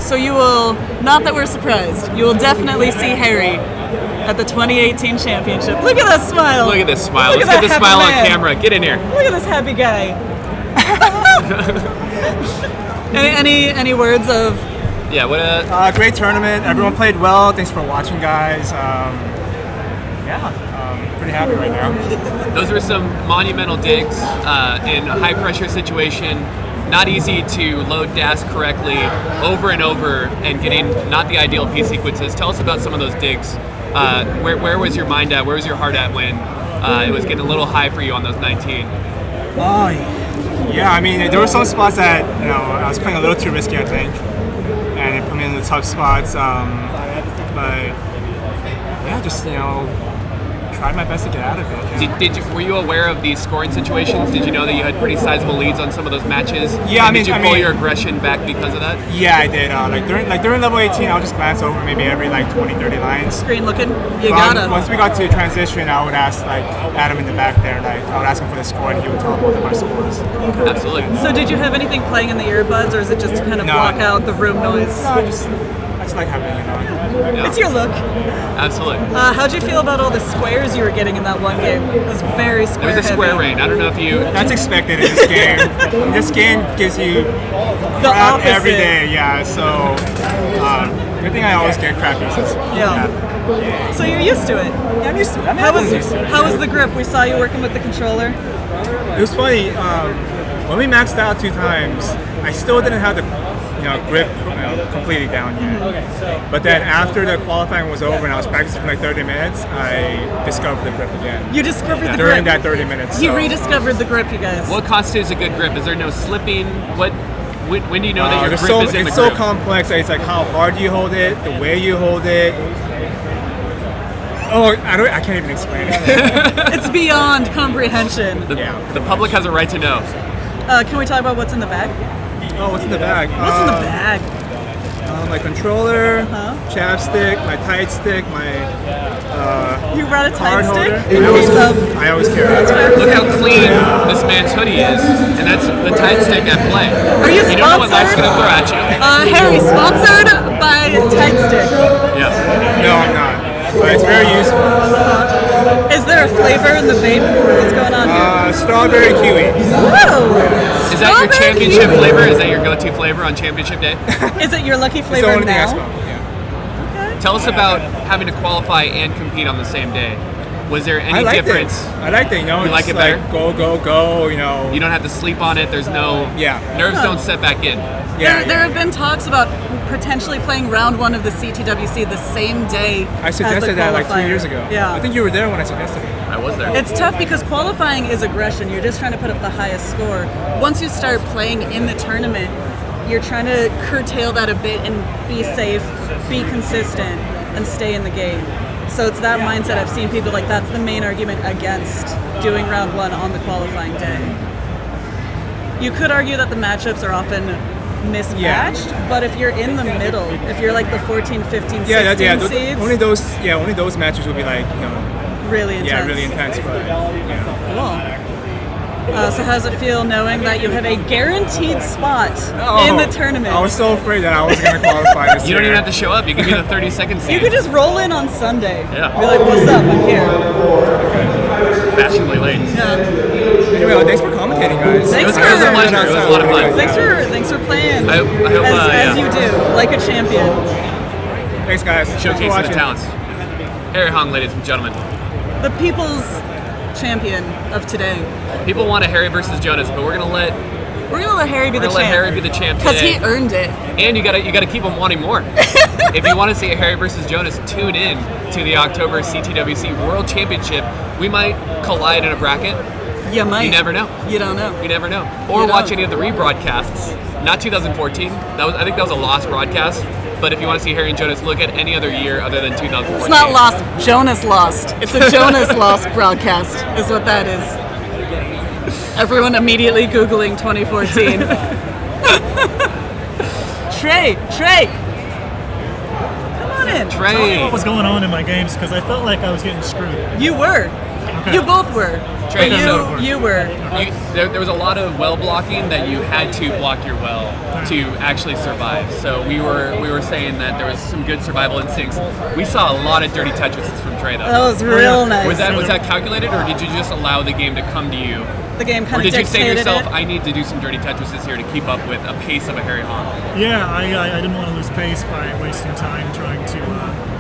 So you will, not that we're surprised, you will definitely see Harry at the 2018 championship. Look at that smile. Look at this smile. Let's get this smile on camera. Get in here. Look at this happy guy. any words of? Yeah, what a great tournament. Everyone played well. Thanks for watching, guys. Pretty happy right now. Those were some monumental digs in a high pressure situation. Not easy to load DAS correctly over and over and getting not the ideal P sequences. Tell us about some of those digs. Where was your mind at? Where was your heart at when it was getting a little high for you on those 19? Oh, yeah. I mean, there were some spots that I was playing a little too risky, I think, and it put me in the tough spots. But yeah, just tried my best to get out of it. Were you aware of these scoring situations? Did you know that you had pretty sizable leads on some of those matches? Yeah, did you pull your aggression back because of that? Yeah, I did. During level 18, I'll just glance over maybe every 20, 30 lines. Screen looking. You gotta. Once we got to transition, I would ask Adam in the back there, I would ask him for the score, and he would tell me what the question was. Absolutely. So did you have anything playing in the earbuds, or is it just to kind of block out the room noise? No, I just like having it on. Yeah. It's your look. Absolutely. How'd you feel about all the squares you were getting in that one game? It was very square There was a square rain. I don't know if you... That's expected in this game. This game gives you crap every day, yeah. So, good thing I always get crap pieces. Yeah. So you're used to it? Yeah, I'm used to it. How was the grip? We saw you working with the controller. It was funny. When we maxed out 2 times, I still didn't have the grip completely down yet. But then after the qualifying was over and I was practicing for 30 minutes, I discovered the grip again. You discovered the grip? During that 30 minutes. You rediscovered the grip, you guys. What constitutes a good grip? Is there no slipping? When do you know that your grip is in the grip? It's so complex. It's like how hard you hold it, the way you hold it. Oh, I can't even explain it. It's beyond comprehension. The public has a right to know. Can we talk about what's in the bag? Oh, what's in the bag? What's in the bag? My controller, chapstick, my tight stick, my you brought a tight stick? I always carry it. Look how clean this man's hoodie is, and that's the tight stick at play. Are you sponsored? You don't know what life's going to throw at you. Harry, sponsored by Tight Stick. Yeah. No, I'm not. But it's very useful. Is there a flavor in the vape? What's going on here? Strawberry kiwi. Whoa! Is that your championship flavor? Is that your go-to flavor on championship day? Is it your lucky flavor it's the only now? thing I smell. Yeah. Okay. Tell us about having to qualify and compete on the same day. Was there any difference? I liked it. You like it better? Go. You don't have to sleep on it. There's no nerves don't set back in. There have been talks about potentially playing round 1 of the CTWC the same day. I suggested that 2 years ago. Yeah. I think you were there when I suggested it. I was there. It's tough because qualifying is aggression. You're just trying to put up the highest score. Once you start playing in the tournament, you're trying to curtail that a bit and be safe, be consistent, and stay in the game. So it's that mindset. I've seen people that's the main argument against doing round 1 on the qualifying day. You could argue that the matchups are often mismatched, but if you're in the middle, if you're the 14, 15, 16 seeds, only those matches will be really intense. Yeah, really intense. But Cool. So how does it feel knowing that you have a guaranteed spot in the tournament? I was so afraid that I was going to qualify this You don't even have to show up. You can be the 32nd seed. You could just roll in on Sunday. Yeah. Be like, what's up? I'm here. Fashionably late. Yeah. Anyway, thanks for commentating, guys. It was a pleasure. It was a lot of fun. Thanks for playing. I hope, as you do, like a champion. Thanks, guys. Showcasing the talents. Harry Hong, ladies and gentlemen. The people's champion of today. People want a Harry versus Jonas, but we're gonna let Harry be the champ. Let Harry be the champ because he earned it. And you gotta keep him wanting more. If you want to see a Harry versus Jonas, tune in to the October CTWC World Championship. We might collide in a bracket. You might. You never know. You don't know. You never know. Or watch any of the rebroadcasts. Not 2014. I think that was a lost broadcast. But if you want to see Harry and Jonas, look at any other year other than 2014. It's not lost. Jonas lost. It's a Jonas lost broadcast is what that is. Everyone immediately Googling 2014. Trey! Come on in. Trey! What was going on in my games because I felt like I was getting screwed. You were. Okay. You both were. Trey, But so you were. there was a lot of well blocking that you had to block your well to actually survive. So we were saying that there was some good survival instincts. We saw a lot of dirty Tetrises from Trey, though. That was real nice. Was that calculated, or did you just allow the game to come to you? The game kind Or of did you say to dictated yourself, it. I need to do some dirty Tetrises here to keep up with a pace of a Harry Hong? Yeah, I didn't want to lose pace by wasting time trying to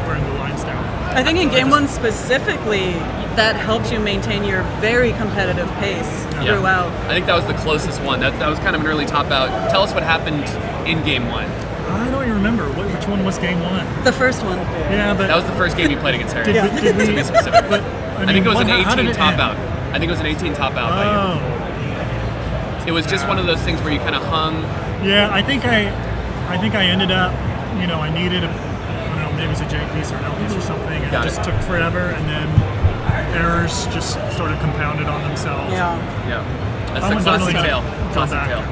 burn the lines down. I think in game one specifically, that helped you maintain your very competitive pace throughout. I think that was the closest one. That was kind of an early top out. Tell us what happened in game one. I don't even remember. Which one was game one? The first one. Yeah, but That was the first game you played against Harry. did we, To be specific. But, I think it was an how did 18 it top end? out. I think it was an 18 top out by you. Oh. It was just one of those things where you kind of hung. Yeah, I think I ended up, I needed I don't know, maybe it was a J piece or an L piece or something, and Got it it. just took forever, and then errors just sort of compounded on themselves. Yeah. Yeah. That's I'm the classic definitely tale. gonna go Classic back tale.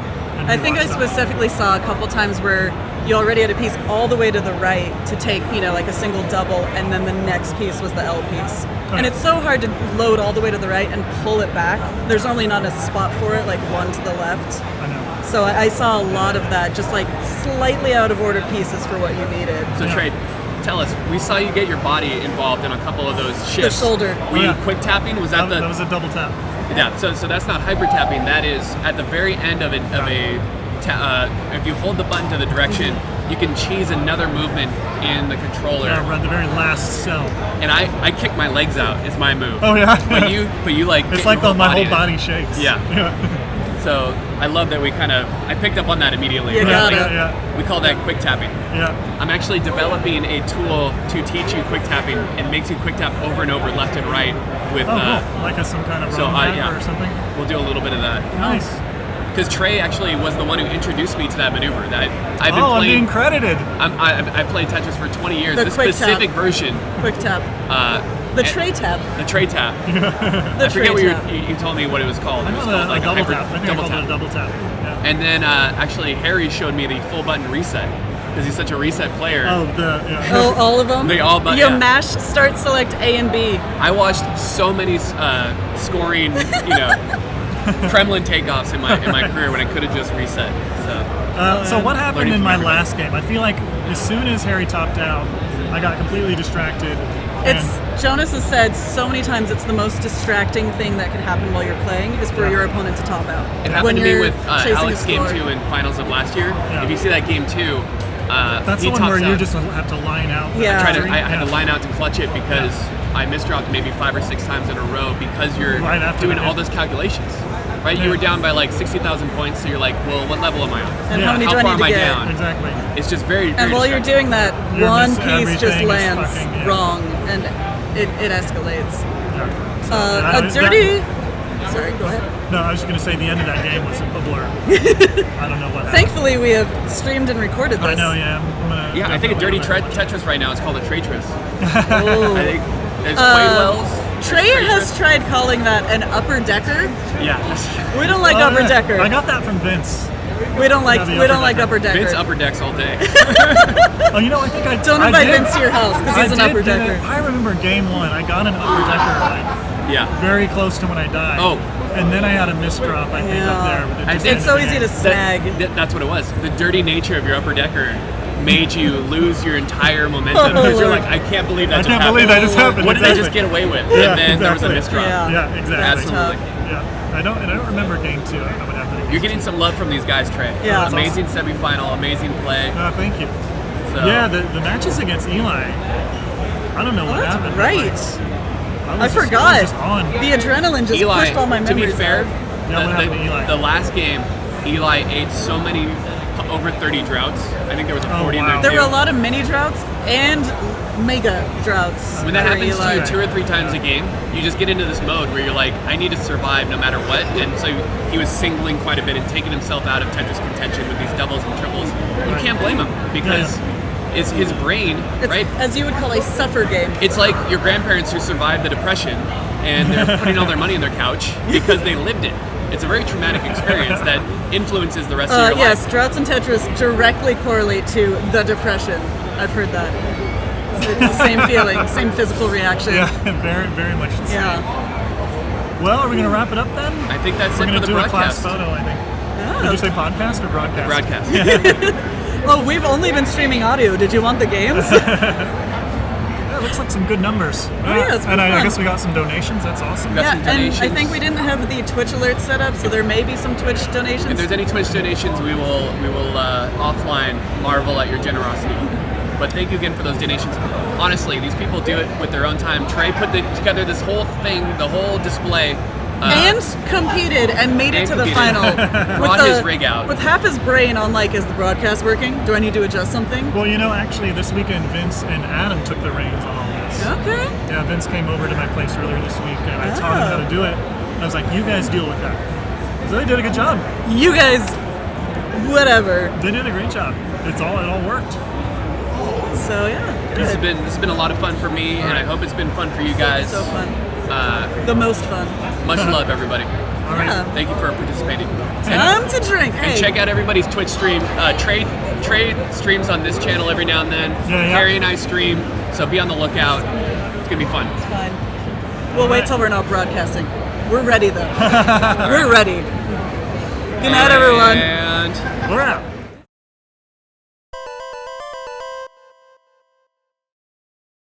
and I think I rewatch that. specifically saw a couple times where you already had a piece all the way to the right to take, like a single double, and then the next piece was the L piece. And it's so hard to load all the way to the right and pull it back. There's only not a spot for it, like one to the left. I know. So I saw a lot of that, just like slightly out of order pieces for what you needed. So Trey, tell us. We saw you get your body involved in a couple of those shifts. shoulder. Were you Yeah. quick tapping? Was that That was a double tap. Yeah, so that's not hyper tapping. That is at the very end of if you hold the button to the direction, you can cheese another movement in the controller. Yeah, right, the very last cell. And I kick my legs out is my move. Oh yeah. But you like It's get like your my whole in it. body shakes. Yeah. So I love that I picked up on that immediately. You got it. Yeah. We call that quick tapping. Yeah. I'm actually developing a tool to teach you quick tapping and makes you quick tap over and over left and right with Oh, cool. Like some kind of so, round yeah. or something. We'll do a little bit of that. Nice. Because Trey actually was the one who introduced me to that maneuver. That I've been I'm playing. being credited. I played Tetris for 20 years. The The quick specific tap. version, Quick tap. The and- tray tap. the Trey tap. The I forget what tray tap. you told me what it was called. I It was know called a double hyper tap. I think I called it a double tap. Yeah. And then actually Harry showed me the full button reset because he's such a reset player. Oh, Oh, all of them? They all, but You yeah. mash, start, select A and B. I watched so many scoring, Kremlin takeoffs in my career when I could have just reset. So what happened learning in from my everything. last game? I feel like as soon as Harry topped out, I got completely distracted. Jonas has said so many times it's the most distracting thing that could happen while you're playing is for your opponent to top out. It happened When to me you're with chasing a Alex game score. 2 in finals of last year. Yeah. If you see that game 2, That's he the one tops where you out. just have to line out. Yeah. I had to line out to clutch it because I misdropped maybe 5 or 6 times in a row because you're Right after doing that, all yeah. those calculations. Right? You Yeah. were down by like 60,000 points, so you're like, well, what level am I on? And Yeah. how many How do I far need am to I get? down? Exactly. It's just very, very And while you're distracting. doing that, You're one missing piece just everything is lands fucking- yeah. wrong and it escalates. Yeah. A dirty. Sorry, go ahead. No, I was just going to say the end of that game was a blur. I don't know what happened. Thankfully, we have streamed and recorded this. I know, yeah. Yeah, I think a dirty definitely Tetris right now is called a Tetris. Ooh. I think there's Quaidwell's. Trey has tried calling that an upper decker. Yeah. We don't like Oh, upper yeah. decker. I got that from Vince. We don't like Yeah, the we don't upper like decker. upper decker. Vince upper decks all day. Oh, I think I Don't I invite did- Vince to your house because he's I an did upper get decker. it. I remember game 1. I got an upper decker like Yeah. very close to when I died. Oh. And then I had a misdrop, I think, up there. But it I just think It's ended so the easy to game. snag. That's what it was. The dirty nature of your upper decker made you lose your entire momentum Oh, because you're Lord. like, I can't believe that I just can't happened. believe that just happened. What did I exactly. just get away with? Yeah, And then there was a exactly. misdrop. Yeah. Yeah, exactly. Absolutely. Yeah. I don't remember game 2. I don't know what happened. You're getting some love from these guys, Trey. Yeah. That's Amazing semifinal, amazing play. Thank you. So, Yeah, the matches against Eli. I don't know Oh, what that's happened. right. Like, I was just- forgot. I was just on. The adrenaline just Eli, pushed all my to be memories fair, out. Yeah, what happened to Eli? the last game, Eli ate so many over 30 droughts. I think there was a 40 in wow. there There too. were a lot of mini droughts and mega droughts. When that for happens Eli. to you 2 or 3 times a game, you just get into this mode where you're like, I need to survive no matter what. And so he was singling quite a bit and taking himself out of Tetris contention with these doubles and triples. You can't blame him because it's his brain, It's, right? as you would call a suffer game. It's like your grandparents who survived the Depression and they're putting all their money in their couch because they lived it. It's a very traumatic experience that influences the rest of your Yes, life. droughts and Tetris directly correlate to the depression. I've heard that. It's the same feeling, same physical reaction. Yeah, very, very much the same. Yeah. Well, are we going to wrap it up then? I think that's We're it going for to the do a class broadcast. photo, I think. Oh. Did you say podcast or broadcast? Broadcast. Oh, we've only been streaming audio. Did you want the games? Yeah, it looks like some good numbers. yeah, it's been and I fun. guess we got some donations. That's awesome. Got Yeah, some and I donations. think we didn't have the Twitch alert set up, so there may be some Twitch donations. If there's any Twitch donations, we will offline marvel at your generosity. But thank you again for those donations. Honestly, these people do it with their own time. Trey put together this whole thing, the whole display. And competed and made it and to the competed. final. Brought his rig out. With half his brain on like, is the broadcast working? Do I need to adjust something? Well, actually, this weekend, Vince and Adam took the reins on all this. Okay. Yeah, Vince came over to my place earlier this week, and I taught him how to do it. I was like, you guys deal with that. So they did a good job. You guys, whatever. They did a great job. It all worked. So yeah, This has good. been a lot of fun for me, and I hope it's been fun for you guys. So fun. The most fun. Much love, everybody. All right. Yeah. Thank you for participating. Time to drink. And Hey. check out everybody's Twitch stream. Trade streams on this channel every now and then. Yeah. Harry and I stream, so be on the lookout. It's gonna be fun. It's fine. We'll wait till we're not broadcasting. We're ready though. We're ready. Good night, everyone. And